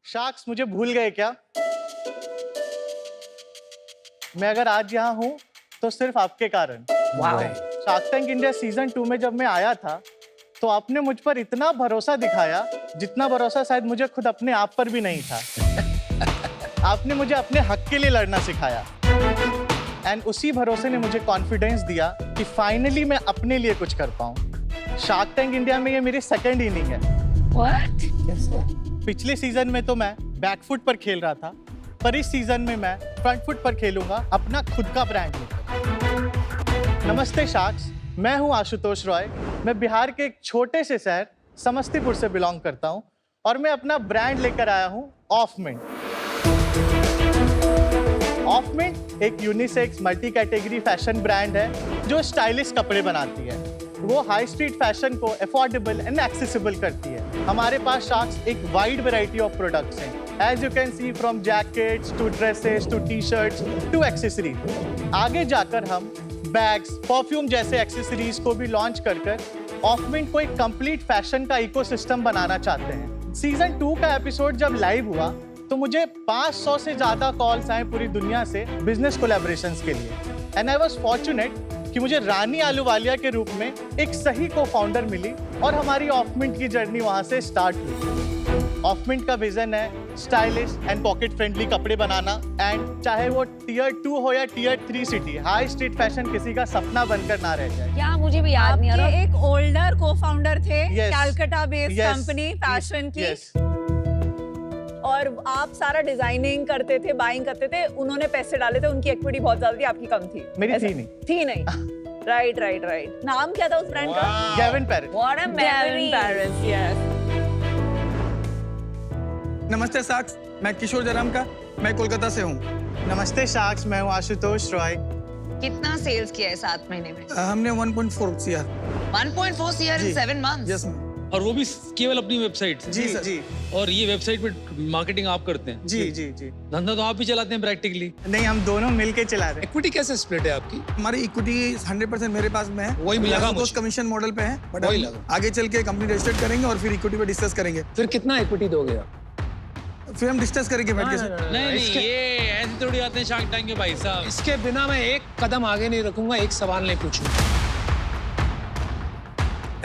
Sharks मुझे भूल गए क्या? मैं अगर आज यहाँ हूँ तो सिर्फ आपके कारण। शार्क टैंक इंडिया सीजन 2 में जब मैं आया था तो आपने मुझ पर इतना भरोसा दिखाया जितना भरोसा शायद मुझे खुद अपने आप पर भी नहीं था। आपने मुझे अपने हक के लिए लड़ना सिखाया एंड उसी भरोसे ने मुझे कॉन्फिडेंस दिया कि फाइनली मैं अपने लिए कुछ कर पाऊं। शार्क टैंक इंडिया में ये मेरी सेकंड इनिंग है। What? पिछले सीजन में तो मैं बैकफुट पर खेल रहा था, पर इस सीजन में मैं फ्रंट फुट पर खेलूंगा अपना खुद का ब्रांड लेकर। नमस्ते शार्क्स, मैं हूं आशुतोष रॉय। मैं बिहार के एक छोटे से शहर समस्तीपुर से बिलोंग करता हूं और मैं अपना ब्रांड लेकर आया हूं ऑफ मिंट। ऑफ मिंट एक unisex multi category fashion brand है जो स्टाइलिश कपड़े बनाती है। वो हाई स्ट्रीट फैशन को अफोर्डेबल एंड एक्सेसिबल करती है। हमारे पास शार्क्स एक वाइड वैरायटी ऑफ प्रोडक्ट्स हैं, as you can see, from jackets to dresses to T shirts to accessories. आगे जाकर हम बैग्स, परफ्यूम जैसे एक्सेसरीज को भी लॉन्च कर ऑफ मिंट को एक कंप्लीट फैशन का इकोसिस्टम बनाना चाहते हैं। सीजन 2 का एपिसोड जब लाइव हुआ तो मुझे 500 से ज्यादा कॉल्स आए पूरी दुनिया से बिजनेस कोलैबोरेशंस के लिए। एंड आई वाज फॉर्चुनेट कि मुझे रानी आलूवालिया के रूप में एक सही को फाउंडर मिली और हमारी ऑफ मिंट की जर्नी वहां से स्टार्ट हुई। ऑफ मिंट का विजन है स्टाइलिश एंड पॉकेट फ्रेंडली कपड़े बनाना, एंड चाहे वो टियर 2 हो या tier 3 city, high street fashion किसी का सपना बनकर ना रह जाए। क्या मुझे भी याद नहीं आ रहा। एक ओल्डर को-फाउंडर थे Yes. Calcutta based Yes. Company fashion की, Yes. और आप सारा डिजाइनिंग करते थे, बाइंग करते थे, उन्होंने पैसे डाले थे, उनकी इक्विटी बहुत ज्यादा थी, आपकी कम थी। मेरी ऐसा? थी नहीं। थी नहीं। राइट। नाम क्या था उस ब्रांड का? Gavin Paris. What a memory. Paris, yes. नमस्ते साक्स, मैं किशोर जयराम का, मैं कोलकाता से हूँ। नमस्ते शार्क्स, मैं हूँ आशुतोष रॉय। कितना सेल्स किया है 7 महीने में? हमने 1.4 CR। 1.4 CR in 7 months. Yes ma'am. और वो भी केवल अपनी वेबसाइट से। जी जी और ये वेबसाइट पे मार्केटिंग आप करते हैं? जी जी जी। धंधा तो आप भी चलाते हैं प्रैक्टिकली। नहीं, हम दोनों मिलके चला रहे हैं। इक्विटी कैसे स्प्लिट है आपकी? हमारी इक्विटी 100% मेरे पास में है। वही मिला था मुझे। कमीशन मॉडल पे है, बट वही हम लगा। आगे चल के कंपनी रजिस्टर्ड करेंगे और फिर इक्विटी पे डिस्कस करेंगे। फिर कितना इक्विटी दोगे आप? फिर हम डिस्कस करेंगे बैठ के सर। नहीं, ये ऐसे थोड़ी आते हैं शार्क टैंक के भाई साहब। इसके बिना मैं एक कदम आगे नहीं रखूंगा, एक सवाल नहीं पूछूंगा।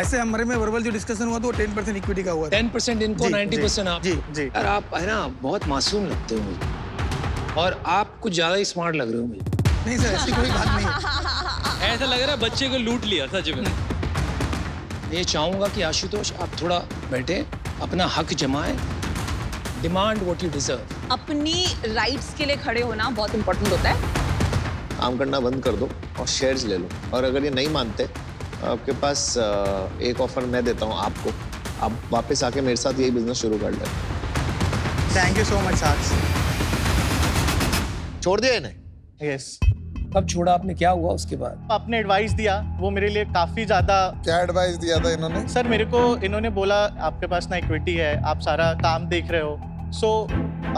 ऐसे हमारे में वर्बल जो डिस्कशन हुआ तो 10% इक्विटी का हुआ था। 10% इनको, जी, 90% आप। जी जी। यार आप है ना बहुत मासूम लगते हो मुझे, और आप कुछ ज्यादा ही स्मार्ट लग रहे हो मुझे। नहीं सर, ऐसी कोई बात नहीं है। ऐसा लग रहा है बच्चे को लूट लिया सच में। ये चाहूंगा कि आशुतोष आप थोड़ा बैठे, अपना हक जमाएं, डिमांड व्हाट यू डिजर्व। अपनी राइट्स के लिए खड़े होना बहुत इंपॉर्टेंट होता है। काम करना बंद कर दो और शेयर्स ले लो, और अगर ये नहीं मानते आपके पास एक ऑफर मैं देता हूँ आपको, आप वापस आके मेरे साथ यही बिजनेस शुरू कर लें। Thank you so much sharks. छोड़ दिया इन्हें? यस। कब छोड़ा आपने, क्या हुआ उसके बाद? आपने एडवाइस दिया, वो मेरे लिए काफी ज्यादा। क्या एडवाइस दिया था इन्होंने? सर, मेरे को इन्होंने बोला आपके पास ना इक्विटी है, आप सारा काम देख रहे हो, सो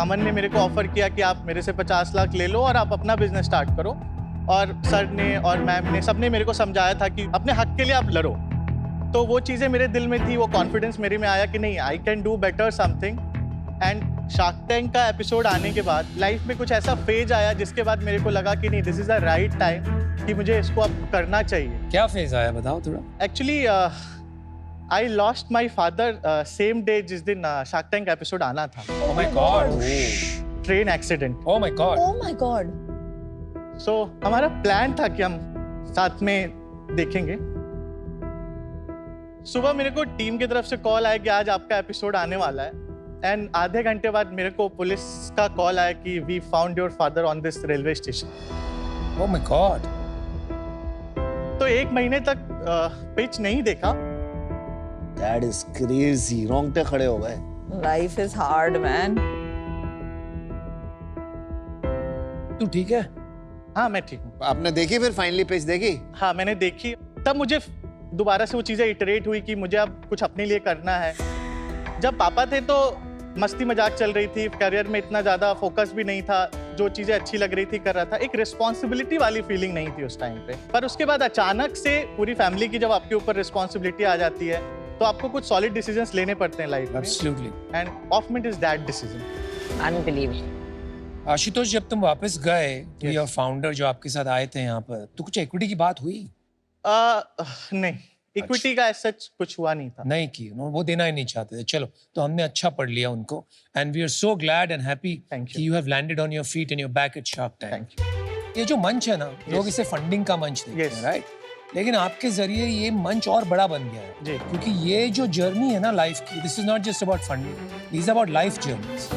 अमन ने मेरे को ऑफर किया कि आप मेरे से 50 लाख ले लो और आप अपना बिजनेस स्टार्ट करो। और सर ने और मैम ने सबने मेरे को समझाया था कि अपने हक के लिए आप लड़ो। तो वो चीज़ें मेरे दिल में थी, वो कॉन्फिडेंस मेरे में आया कि नहीं, I can do better something. And shark tank का एपिसोड आने के बाद लाइफ में कुछ ऐसा फेज आया जिसके बाद मेरे को लगा कि नहीं, this is the right time कि मुझे इसको अब करना चाहिए। क्या फेज आया बताओ थोड़ा। Actually I lost my father same day जिस दिन शार्क टैंक एपिसोड आना था। Oh my God. Train accident. Oh my God. Oh my God. So हमारा प्लान था कि हम साथ में देखेंगे। सुबह मेरे को टीम की तरफ से कॉल आया कि आज आपका एपिसोड आने वाला है, एंड आधे घंटे बाद मेरे को पुलिस का कॉल आया कि we found your father on this railway station. Oh my god. तो 1 महीने तक पिच नहीं देखा। दैट इज क्रेजी, रोंगटे खड़े हो गए। Life is hard man. तू ठीक है? हाँ, मैं ठीक हूँ। आपने देखी फिर फाइनली पेज देखी? हाँ, मैंने देखी। तब मुझे दोबारा से वो चीज़ें इटरेट हुई कि मुझे अब कुछ अपने लिए करना है। जब पापा थे तो मस्ती मजाक चल रही थी, करियर में इतना ज़्यादा फोकस भी नहीं था, जो चीज़ें अच्छी लग रही थी कर रहा था, एक रिस्पॉन्सिबिलिटी वाली फीलिंग नहीं थी उस टाइम पे। पर उसके बाद अचानक से पूरी फैमिली की जब आपके ऊपर रिस्पॉन्सिबिलिटी आ जाती है, तो आपको कुछ सॉलिड डिसीजंस लेने पड़ते हैं लाइफ में absolutely. End of minute is that decision. Unbelievable. Ashutosh, जब तुम वापस गए तो Yes. योर फाउंडर जो आपके साथ आए थे यहाँ पर, तो कुछ इक्विटी की बात हुई? नहीं, इक्विटी का ऐसा कुछ हुआ नहीं था। नहीं की, वो देना ही नहीं चाहते थे। चलो, तो हमने अच्छा पढ़ लिया उनको, and we are so glad and happy Thank you. कि you have landed on your feet and you back at Shark Tank. Thank you. ये जो मंच है ना, लोग इसे फंडिंग का मंच देखते Yes. हैं, राइट? लेकिन आपके जरिए ये मंच और बड़ा बन गया है, जी। क्योंकि ये जो जर्नी है ना लाइफ की, this is not just about funding, this is about life journeys.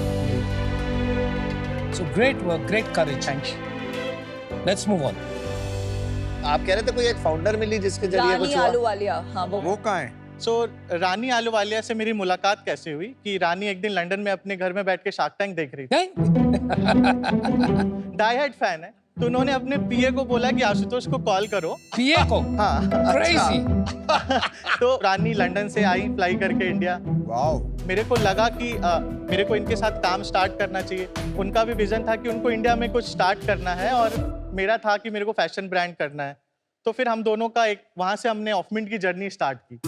So great work, great courage. Thank you. Let's move on. आप कह रहे थे कोई एक फाउंडर मिली जिसके जरिए रानी कुछ हुआ? आलूवालिया, हाँ वो कहाँ है? सो रानी आलूवालिया से मेरी मुलाकात कैसे हुई कि रानी एक दिन लंदन में अपने घर में बैठ के शार्क टैंक देख रही थी। डाई हार्ड फैन है, तो उन्होंने अपने पीए को बोला कि आशुतोष को कॉल करो। पीए को? हाँ। क्रेजी। तो रानी लंदन से आई फ्लाई करके इंडिया। वाओ। मेरे को लगा कि मेरे को इनके साथ काम स्टार्ट करना चाहिए। उनका भी विजन था कि उनको इंडिया में कुछ स्टार्ट करना है और मेरा था कि मेरे को फैशन ब्रांड करना है। तो फिर हम दोनों का एक वहाँ से हमने ऑफमिंट की जर्नी स्टार्ट की।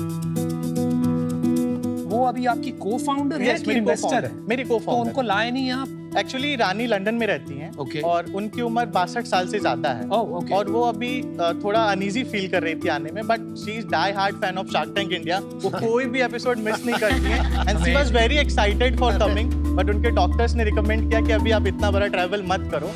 वो अभी आपकी को-फाउंडर है Yes, कि मेरी इन्वेस्टर co-founder है? मेरी तो co-founder। उनको लाए नहीं आप? एक्चुअली रानी लंदन में रहती हैं Okay. और उनकी उम्र 62 साल से ज्यादा है। Oh, okay. और वो अभी थोड़ा अनईजी फील कर रही थी आने में, but she is die hard fan of Shark Tank India. वो कोई भी एपिसोड मिस नहीं करती है and she was very excited for coming, but उनके डॉक्टर्स ने रिकमेंड किया कि अभी आप इतना बड़ा ट्रैवल मत करो।